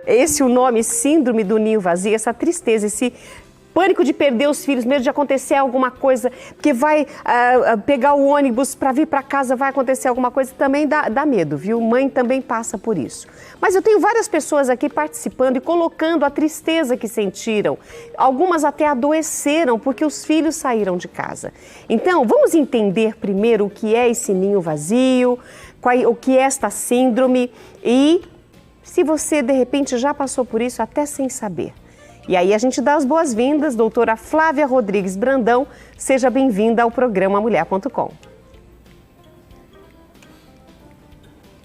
esse o nome, síndrome do ninho vazio, essa tristeza, esse pânico de perder os filhos, medo de acontecer alguma coisa, porque vai pegar o ônibus para vir para casa, vai acontecer alguma coisa, também dá medo, viu? Mãe também passa por isso. Mas eu tenho várias pessoas aqui participando e colocando a tristeza que sentiram. Algumas até adoeceram porque os filhos saíram de casa. Então, vamos entender primeiro o que é esse ninho vazio, o que é esta síndrome e se você, de repente, já passou por isso até sem saber. E aí a gente dá as boas-vindas, doutora Flávia Rodrigues Brandão. Seja bem-vinda ao programa Mulher.com.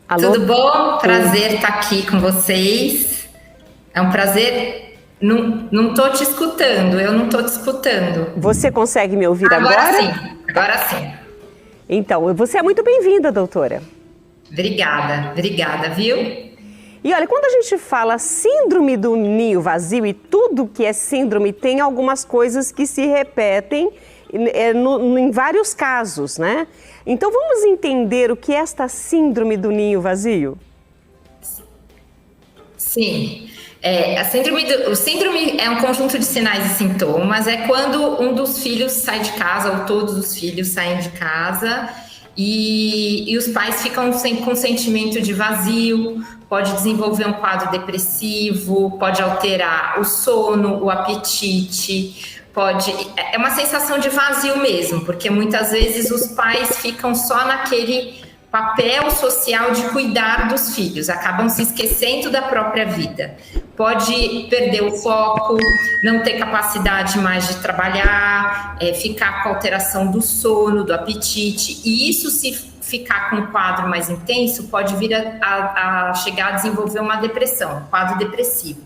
Alô? Tudo bom? Prazer estar aqui com vocês. É um prazer. Não estou te escutando, eu não estou te escutando. Você consegue me ouvir agora? Agora sim. Então, você é muito bem-vinda, doutora. Obrigada, viu? E olha, quando a gente fala síndrome do ninho vazio e tudo que é síndrome, tem algumas coisas que se repetem em vários casos, né? Então vamos entender o que é esta síndrome do ninho vazio? Sim. O síndrome é um conjunto de sinais e sintomas, é quando um dos filhos sai de casa ou todos os filhos saem de casa e os pais ficam com sentimento de vazio, pode desenvolver um quadro depressivo, pode alterar o sono, o apetite, é uma sensação de vazio mesmo, porque muitas vezes os pais ficam só naquele papel social de cuidar dos filhos, acabam se esquecendo da própria vida. Pode perder o foco, não ter capacidade mais de trabalhar, ficar com alteração do sono, do apetite, e isso, se ficar com um quadro mais intenso, pode vir a chegar a desenvolver uma depressão, um quadro depressivo.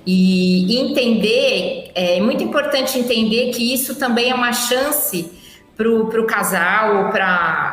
E entender, é muito importante entender que isso também é uma chance para o casal,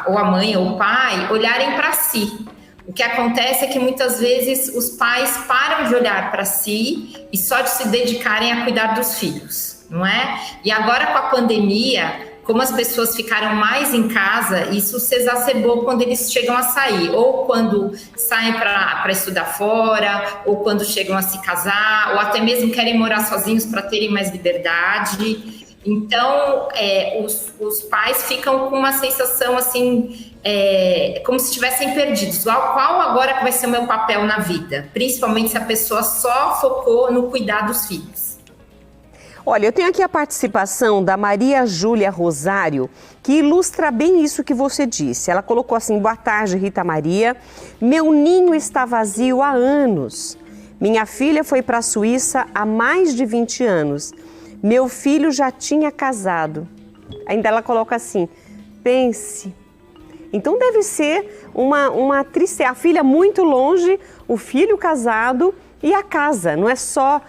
ou a mãe ou o pai, olharem para si. O que acontece é que muitas vezes os pais param de olhar para si e só de se dedicarem a cuidar dos filhos, não é? E agora com a pandemia, como as pessoas ficaram mais em casa, isso se exacerbou quando eles chegam a sair, ou quando saem para estudar fora, ou quando chegam a se casar, ou até mesmo querem morar sozinhos para terem mais liberdade. Então, os pais ficam com uma sensação assim, como se estivessem perdidos. Qual agora que vai ser o meu papel na vida? Principalmente se a pessoa só focou no cuidar dos filhos. Olha, eu tenho aqui a participação da Maria Júlia Rosário, que ilustra bem isso que você disse. Ela colocou assim: boa tarde, Rita Maria. Meu ninho está vazio há anos. Minha filha foi para a Suíça há mais de 20 anos. Meu filho já tinha casado. Ainda ela coloca assim: pense. Então deve ser uma tristeza. A filha muito longe, o filho casado e a casa. Não é só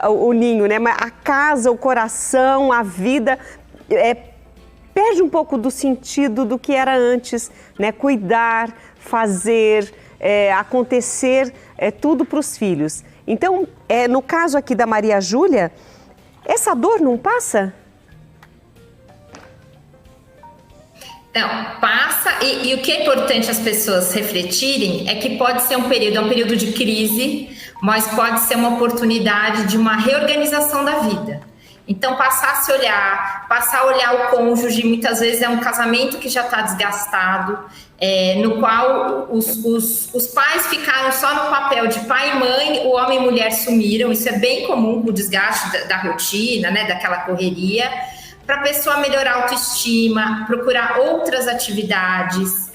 o ninho, né? Mas a casa, o coração, a vida, perde um pouco do sentido do que era antes, né? Cuidar, fazer, acontecer, tudo para os filhos. Então, no caso aqui da Maria Júlia, essa dor não passa? Não, passa, e o que é importante as pessoas refletirem é que pode ser um período de crise, mas pode ser uma oportunidade de uma reorganização da vida. Então, passar a olhar o cônjuge, muitas vezes é um casamento que já está desgastado, no qual os pais ficaram só no papel de pai e mãe, o homem e mulher sumiram, isso é bem comum, o desgaste da rotina, né, daquela correria, para a pessoa melhorar a autoestima, procurar outras atividades,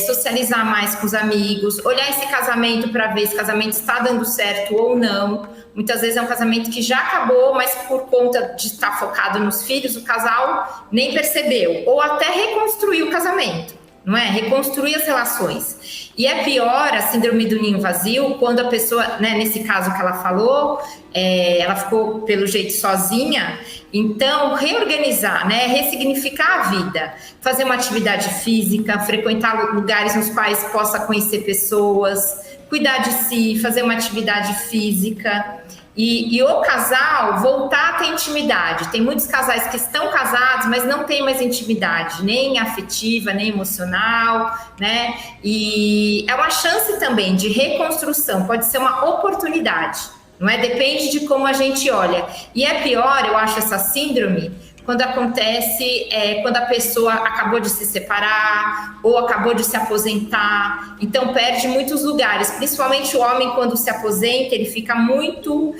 socializar mais com os amigos, olhar esse casamento para ver se o casamento está dando certo ou não. Muitas vezes é um casamento que já acabou, mas por conta de estar focado nos filhos, o casal nem percebeu, ou até reconstruir o casamento, não é? Reconstruir as relações. E é pior a síndrome do ninho vazio quando a pessoa, né, nesse caso que ela falou, ela ficou pelo jeito sozinha. Então, reorganizar, né, ressignificar a vida, fazer uma atividade física, frequentar lugares nos quais possa conhecer pessoas, cuidar de si, fazer uma atividade física. E o casal voltar a ter intimidade. Tem muitos casais que estão casados, mas não tem mais intimidade, nem afetiva, nem emocional, né? E E é uma chance também de reconstrução, pode ser uma oportunidade, não é? Depende de como a gente olha. E é pior, eu acho, essa síndrome quando acontece quando a pessoa acabou de se separar ou acabou de se aposentar, então perde muitos lugares, principalmente o homem quando se aposenta, ele fica muito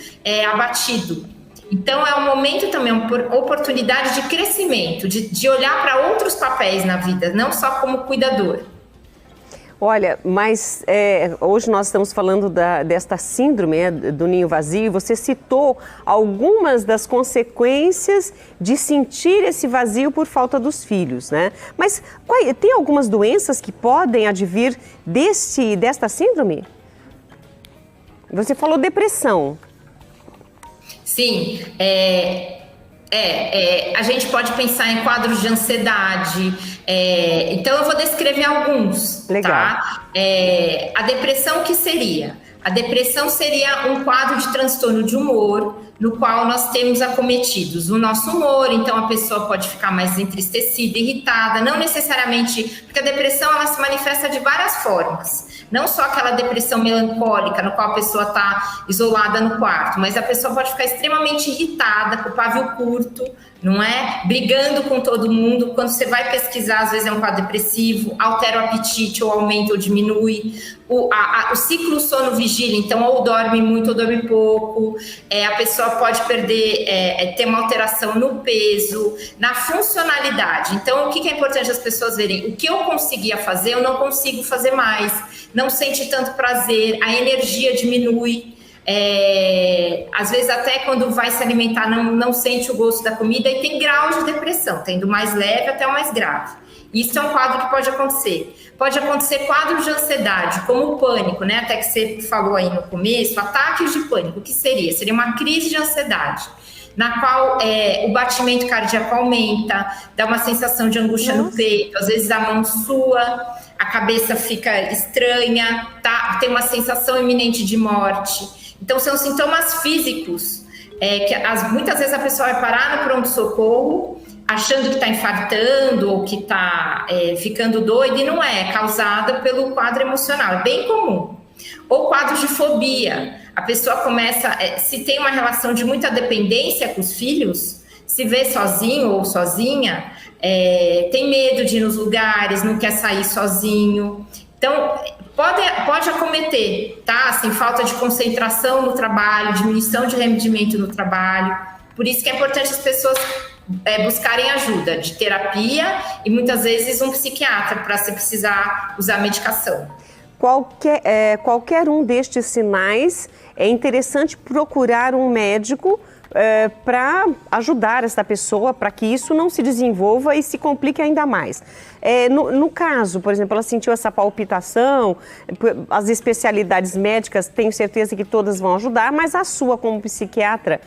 abatido. Então é um momento também, uma oportunidade de crescimento, de olhar para outros papéis na vida, não só como cuidador. Olha, mas hoje nós estamos falando desta síndrome do ninho vazio e você citou algumas das consequências de sentir esse vazio por falta dos filhos, né? Mas tem algumas doenças que podem advir desta síndrome? Você falou depressão. Sim, a gente pode pensar em quadros de ansiedade, então eu vou descrever alguns. Legal. Tá? A depressão, o que seria? A depressão seria um quadro de transtorno de humor, no qual nós temos acometidos o nosso humor, então a pessoa pode ficar mais entristecida, irritada, não necessariamente, porque a depressão ela se manifesta de várias formas. Não só aquela depressão melancólica, no qual a pessoa está isolada no quarto, mas a pessoa pode ficar extremamente irritada, com o pavio curto, não é? Brigando com todo mundo. Quando você vai pesquisar, às vezes é um quadro depressivo, altera o apetite, ou aumenta ou diminui. O ciclo sono-vigília, então, ou dorme muito ou dorme pouco. A pessoa pode perder, ter uma alteração no peso, na funcionalidade. Então, o que é importante as pessoas verem? O que eu conseguia fazer, eu não consigo fazer mais. Não sente tanto prazer, a energia diminui. Às vezes até quando vai se alimentar não sente o gosto da comida e tem graus de depressão, tem do mais leve até o mais grave. Isso é um quadro que pode acontecer. Pode acontecer quadros de ansiedade, como o pânico, né? Até que você falou aí no começo, ataques de pânico. O que seria? Seria uma crise de ansiedade, na qual o batimento cardíaco aumenta, dá uma sensação de angústia no peito, às vezes a mão sua, a cabeça fica estranha, tá? Tem uma sensação iminente de morte. Então, são sintomas físicos que muitas vezes a pessoa vai parar no pronto-socorro achando que está infartando ou que está ficando doida, e não é causada pelo quadro emocional, é bem comum. Ou quadros de fobia, a pessoa começa, se tem uma relação de muita dependência com os filhos, se vê sozinho ou sozinha, tem medo de ir nos lugares, não quer sair sozinho. Então, pode acometer, tá? Assim, falta de concentração no trabalho, diminuição de rendimento no trabalho. Por isso que é importante as pessoas buscarem ajuda de terapia e muitas vezes um psiquiatra para se precisar usar medicação. Qualquer um destes sinais é interessante procurar um médico para ajudar essa pessoa, para que isso não se desenvolva e se complique ainda mais. No caso, por exemplo, ela sentiu essa palpitação, as especialidades médicas, tenho certeza que todas vão ajudar, mas a sua como psiquiatra,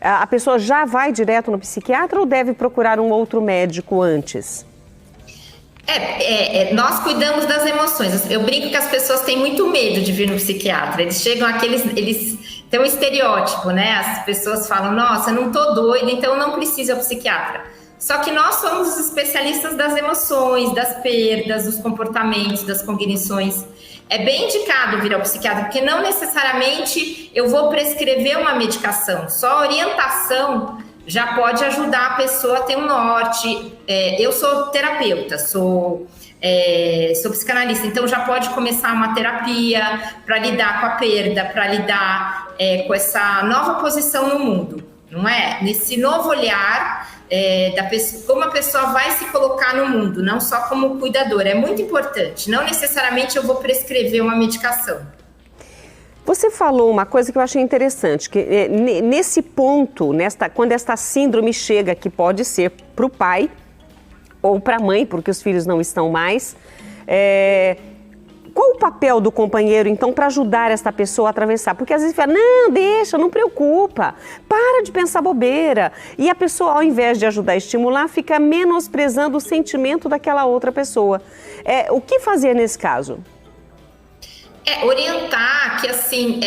a pessoa já vai direto no psiquiatra ou deve procurar um outro médico antes? Nós cuidamos das emoções. Eu brinco que as pessoas têm muito medo de vir no psiquiatra. Eles chegam eles têm um estereótipo, né? As pessoas falam, nossa, eu não tô doida, então eu não preciso ir ao psiquiatra. Só que nós somos os especialistas das emoções, das perdas, dos comportamentos, das cognições. É bem indicado vir ao psiquiatra, porque não necessariamente eu vou prescrever uma medicação, só a orientação já pode ajudar a pessoa a ter um norte. Eu sou terapeuta, sou psicanalista, então já pode começar uma terapia para lidar com a perda, para lidar com essa nova posição no mundo, não é? Nesse novo olhar da pessoa, como a pessoa vai se colocar no mundo, não só como cuidadora, é muito importante, não necessariamente eu vou prescrever uma medicação. Você falou uma coisa que eu achei interessante, que nesse ponto, quando esta síndrome chega, que pode ser para o pai ou para a mãe, porque os filhos não estão mais, qual o papel do companheiro, então, para ajudar esta pessoa a atravessar? Porque às vezes fala, não, deixa, não preocupa, para de pensar bobeira. E a pessoa, ao invés de ajudar a estimular, fica menosprezando o sentimento daquela outra pessoa. O que fazer nesse caso? Orientar que, assim,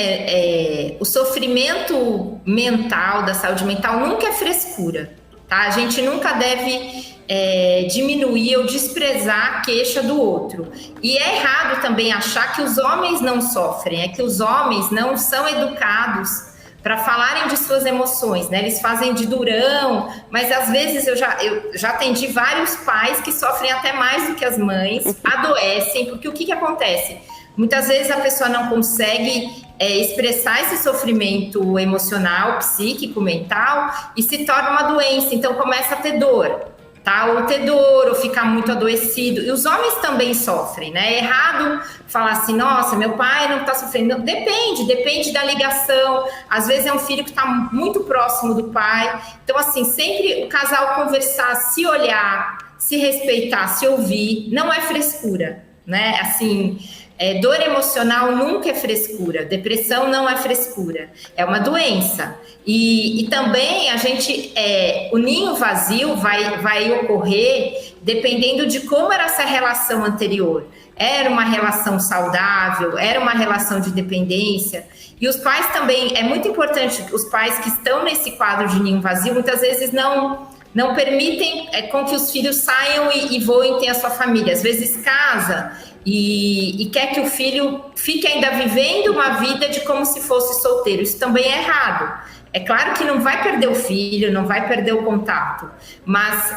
o sofrimento mental, da saúde mental, nunca é frescura, tá? A gente nunca deve diminuir ou desprezar a queixa do outro. E é errado também achar que os homens não sofrem, é que os homens não são educados para falarem de suas emoções, né? Eles fazem de durão, mas às vezes eu já atendi vários pais que sofrem até mais do que as mães, adoecem, porque o que acontece? Muitas vezes a pessoa não consegue expressar esse sofrimento emocional, psíquico, mental, e se torna uma doença, então começa a ter dor. Tá? Ou ter dor, ou ficar muito adoecido. E os homens também sofrem, né? É errado falar assim, nossa, meu pai não está sofrendo. Não, depende da ligação. Às vezes é um filho que está muito próximo do pai. Então, assim, sempre o casal conversar, se olhar, se respeitar, se ouvir, não é frescura, né? Assim, dor emocional nunca é frescura, depressão não é frescura, é uma doença. E também a gente, o ninho vazio vai ocorrer dependendo de como era essa relação anterior. Era uma relação saudável, era uma relação de dependência. E os pais também, é muito importante, os pais que estão nesse quadro de ninho vazio, muitas vezes não permitem com que os filhos saiam e voem ter a sua família. Às vezes casa e quer que o filho fique ainda vivendo uma vida de como se fosse solteiro. Isso também é errado. É claro que não vai perder o filho, não vai perder o contato, mas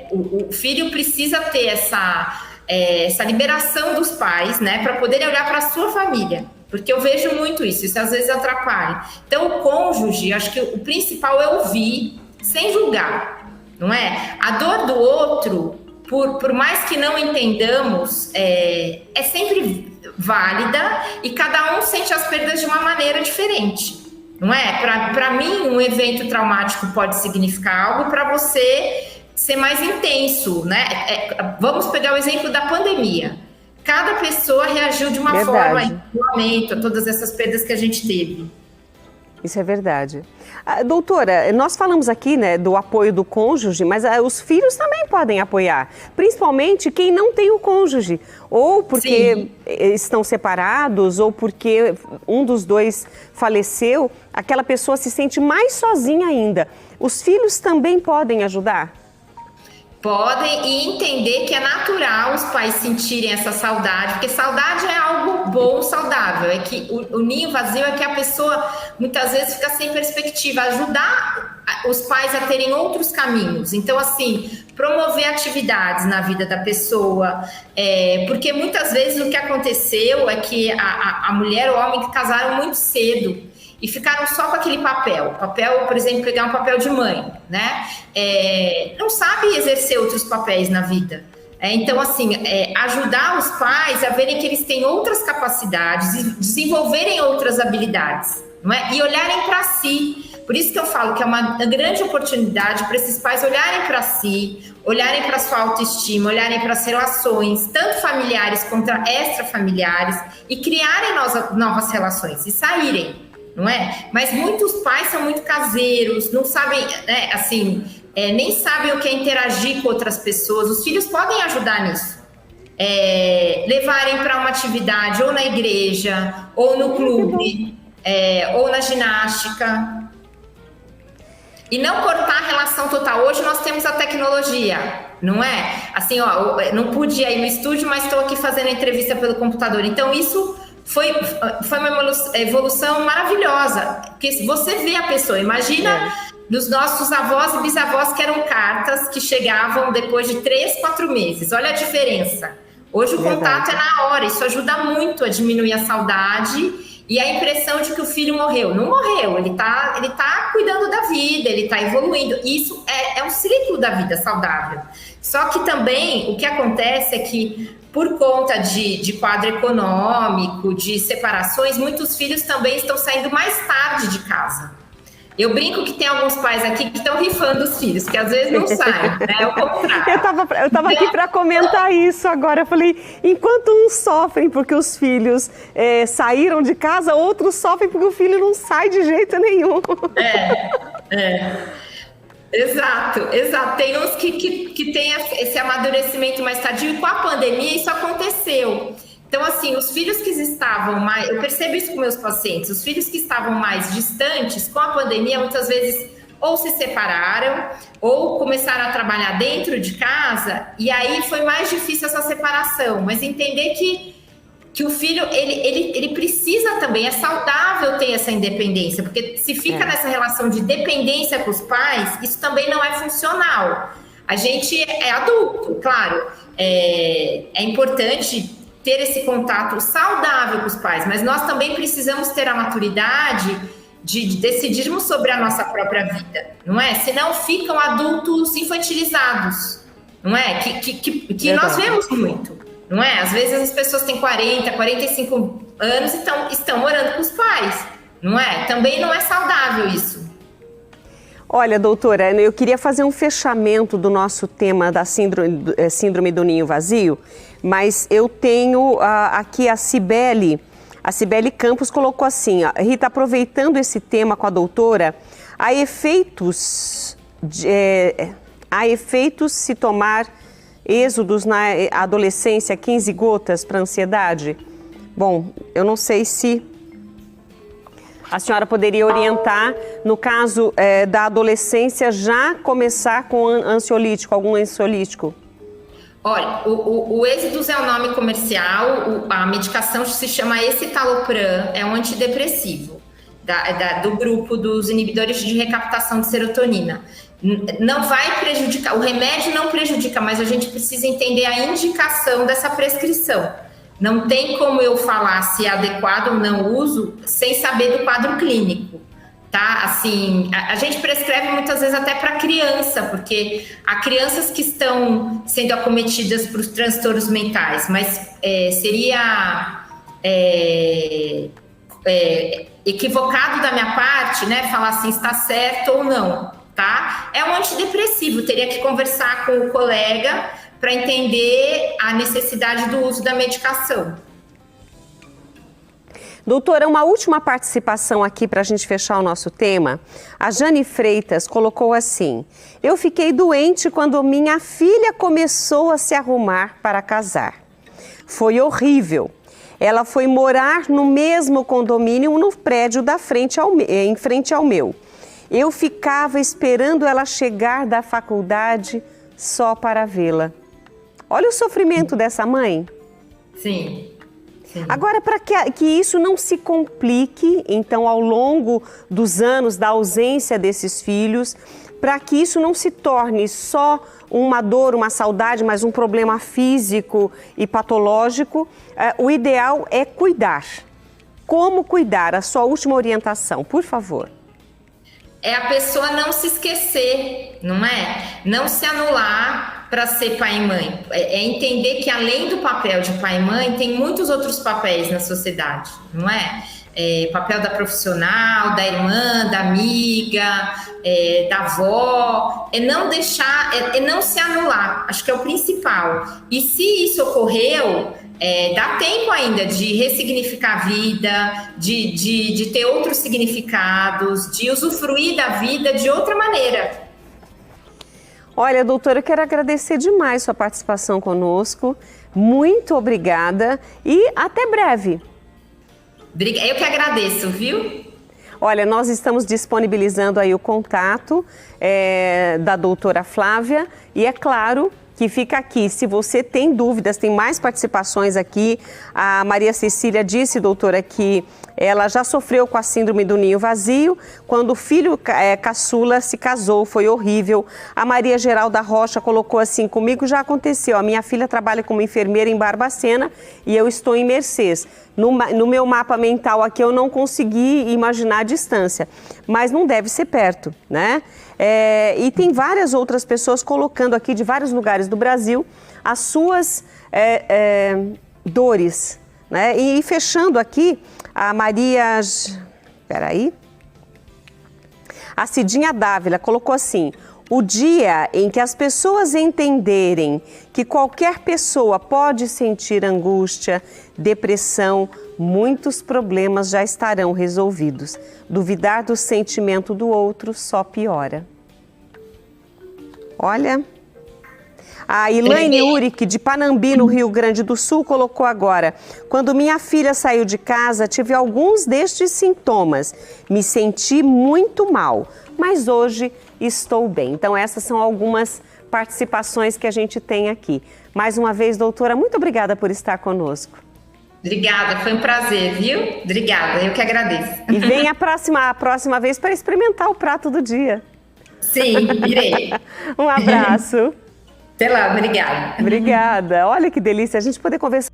o filho precisa ter essa liberação dos pais, né, para poderem olhar para a sua família, porque eu vejo muito isso às vezes atrapalha. Então, o cônjuge, acho que o principal é ouvir, sem julgar, não é? A dor do outro, por mais que não entendamos, é sempre válida e cada um sente as perdas de uma maneira diferente. Não é? Para mim, um evento traumático pode significar algo, para você ser mais intenso, né? Vamos pegar o exemplo da pandemia. Cada pessoa reagiu de uma forma, em isolamento, a todas essas perdas que a gente teve. Isso é verdade. Doutora, nós falamos aqui, né, do apoio do cônjuge, mas os filhos também podem apoiar, principalmente quem não tem o cônjuge, ou porque estão separados, ou porque um dos dois faleceu, aquela pessoa se sente mais sozinha ainda. Os filhos também podem ajudar? Podem, e entender que é natural os pais sentirem essa saudade, porque saudade é algo bom, saudável. É que o ninho vazio é que a pessoa muitas vezes fica sem perspectiva. Ajudar os pais a terem outros caminhos. Então, assim, promover atividades na vida da pessoa, porque muitas vezes o que aconteceu é que a mulher ou o homem que casaram muito cedo e ficaram só com aquele papel, por exemplo, pegar um papel de mãe, né? Não sabe exercer outros papéis na vida. Então, assim, ajudar os pais a verem que eles têm outras capacidades e desenvolverem outras habilidades, não é? E olharem para si. Por isso que eu falo que é uma grande oportunidade para esses pais olharem para si, olharem para sua autoestima, olharem para as relações, tanto familiares quanto extrafamiliares, e criarem novas relações e saírem. Não é? Mas muitos pais são muito caseiros, não sabem, né, assim, nem sabem o que é interagir com outras pessoas. Os filhos podem ajudar nisso. Levarem para uma atividade, ou na igreja, ou no clube, ou na ginástica. E não cortar a relação total. Hoje nós temos a tecnologia, não é? Assim, ó, não pude ir aí no estúdio, mas estou aqui fazendo a entrevista pelo computador. Então, isso foi uma evolução maravilhosa, porque se você vê a pessoa, imagina dos nossos avós e bisavós que eram cartas que chegavam depois de 3, 4 meses, olha a diferença. Hoje o contato é na hora, isso ajuda muito a diminuir a saudade e a impressão de que o filho morreu. Não morreu, ele tá cuidando da vida, ele tá evoluindo. Isso é um ciclo da vida saudável. Só que também o que acontece é que, por conta de quadro econômico, de separações, muitos filhos também estão saindo mais tarde de casa. Eu brinco que tem alguns pais aqui que estão rifando os filhos, que às vezes não saem, né? É o contrário. Eu tava aqui para comentar isso agora. Eu falei, enquanto uns sofrem porque os filhos saíram de casa, outros sofrem porque o filho não sai de jeito nenhum. Exato. Tem uns que têm esse amadurecimento mais tardio, e com a pandemia isso aconteceu. Então, assim, os filhos que estavam mais... Eu percebo isso com meus pacientes. Os filhos que estavam mais distantes, com a pandemia, muitas vezes ou se separaram, ou começaram a trabalhar dentro de casa, e aí foi mais difícil essa separação. Mas entender que o filho, ele precisa também, é saudável ter essa independência, porque se fica nessa relação de dependência com os pais, isso também não é funcional. A gente é adulto, claro, é importante ter esse contato saudável com os pais, mas nós também precisamos ter a maturidade de decidirmos sobre a nossa própria vida, não é? Senão ficam adultos infantilizados, não é? Que nós vemos muito, não é? Às vezes as pessoas têm 40, 45 anos e estão morando com os pais, não é? Também não é saudável isso. Olha, doutora, eu queria fazer um fechamento do nosso tema da síndrome do ninho vazio, mas eu tenho aqui a Cibele Campos colocou assim, ó, Rita, aproveitando esse tema com a doutora, há efeitos se tomar êxodos na adolescência, 15 gotas para ansiedade? Bom, eu não sei se a senhora poderia orientar, no caso da adolescência, já começar com ansiolítico, algum ansiolítico? Olha, o Êxodos é o nome comercial, a medicação se chama escitalopram, é um antidepressivo do grupo dos inibidores de recaptação de serotonina. Não vai prejudicar, o remédio não prejudica, mas a gente precisa entender a indicação dessa prescrição. Não tem como eu falar se é adequado ou não o uso sem saber do quadro clínico, tá? Assim, a gente prescreve muitas vezes até para criança, porque há crianças que estão sendo acometidas por transtornos mentais, mas seria equivocado da minha parte, né, falar assim, está certo ou não, tá? É um antidepressivo, teria que conversar com o colega para entender a necessidade do uso da medicação. Doutora, uma última participação aqui para a gente fechar o nosso tema. A Jane Freitas colocou assim: eu fiquei doente quando minha filha começou a se arrumar para casar. Foi horrível. Ela foi morar no mesmo condomínio, no prédio em frente ao meu. Eu ficava esperando ela chegar da faculdade só para vê-la. Olha o sofrimento dessa mãe. Sim. Sim. Agora, para que isso não se complique, então, ao longo dos anos da ausência desses filhos, para que isso não se torne só uma dor, uma saudade, mas um problema físico e patológico, o ideal é cuidar. Como cuidar? A sua última orientação, por favor. É a pessoa não se esquecer, não é? Não se anular para ser pai e mãe. É entender que além do papel de pai e mãe, tem muitos outros papéis na sociedade, não é? Papel da profissional, da irmã, da amiga, da avó. É não deixar, é não se anular. Acho que é o principal. E se isso ocorreu, dá tempo ainda de ressignificar a vida, de ter outros significados, de usufruir da vida de outra maneira. Olha, doutora, eu quero agradecer demais sua participação conosco. Muito obrigada e até breve. Eu que agradeço, viu? Olha, nós estamos disponibilizando aí o contato da doutora Flávia e é claro que fica aqui. Se você tem dúvidas, tem mais participações aqui. A Maria Cecília disse, doutora, que ela já sofreu com a síndrome do ninho vazio. Quando o filho caçula se casou, foi horrível. A Maria Geralda Rocha colocou assim, comigo já aconteceu. A minha filha trabalha como enfermeira em Barbacena e eu estou em Mercês. No meu mapa mental aqui eu não consegui imaginar a distância, mas não deve ser perto, né? E tem várias outras pessoas colocando aqui de vários lugares do Brasil as suas dores, né? E fechando aqui, a Maria... Peraí. A Cidinha Dávila colocou assim: o dia em que as pessoas entenderem que qualquer pessoa pode sentir angústia, depressão, muitos problemas já estarão resolvidos. Duvidar do sentimento do outro só piora. Olha, A Elaine Uric, de Panambi, no Rio Grande do Sul, colocou agora: quando minha filha saiu de casa, tive alguns destes sintomas. Me senti muito mal, mas hoje estou bem. Então, essas são algumas participações que a gente tem aqui. Mais uma vez, doutora, muito obrigada por estar conosco. Obrigada, foi um prazer, viu? Obrigada, eu que agradeço. E vem a próxima vez para experimentar o prato do dia. Sim, irei. Um abraço. Até lá, obrigada. Obrigada. Olha que delícia a gente poder conversar.